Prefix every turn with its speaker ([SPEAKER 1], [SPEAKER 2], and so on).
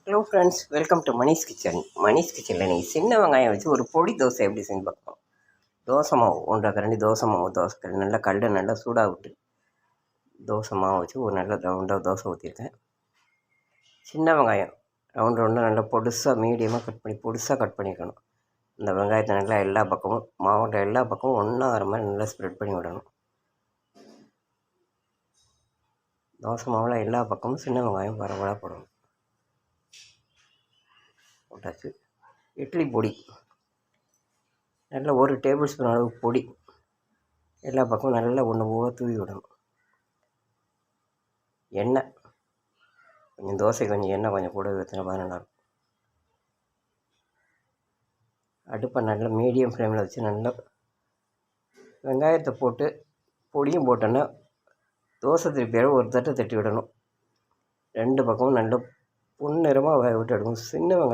[SPEAKER 1] Hello friends, welcome to Manish kitchen. Manish கிச்சனில் நீங்கள் சின்ன வெங்காயம் வச்சு ஒரு பொடி தோசை எப்படி செஞ்சு பார்ப்போம். தோசை மாவு 1.5 கரண்டி தோசை மாவு, தோசைக்கல் நல்லா கல்லை நல்லா சூடாக விட்டு தோசை மாவு வச்சு ஒரு நல்ல ரவுண்டாக தோசை ஊற்றிருக்கேன். சின்ன வெங்காயம் ரவுண்டாக நல்லா பொடுசாக மீடியமாக கட் பண்ணிக்கணும். இந்த வெங்காயத்தை நல்லா எல்லா பக்கமும் மாவோட எல்லா பக்கமும் ஒன்றா வர மாதிரி நல்லா ஸ்ப்ரெட் பண்ணி விடணும். தோசை மாவில் எல்லா பக்கமும் சின்ன வெங்காயம் பரவலாக போடணும். போட்டாச்சு. இட்லி பொடி நல்லா 1 டேபிள் ஸ்பூன் அளவு பொடி எல்லா பக்கமும் நல்லா ஒன்று போக தூவி விடணும். எண்ணெய் கொஞ்சம் தோசை எண்ணெய் கொஞ்சம் கூட ஊற்றினா நல்லாயிருக்கும். அடுப்பை நல்லா மீடியம் ஃப்ளேமில் வச்சு நல்லா வெங்காயத்தை போட்டு பொடியும் போட்டோன்னா தோசை திருப்பியால் ஒரு தட்டை தட்டி விடணும். 2 பக்கமும் நல்லா பொன்னிறமாக வேக விட்டு எடுக்கணும். சின்ன வெங்காயம்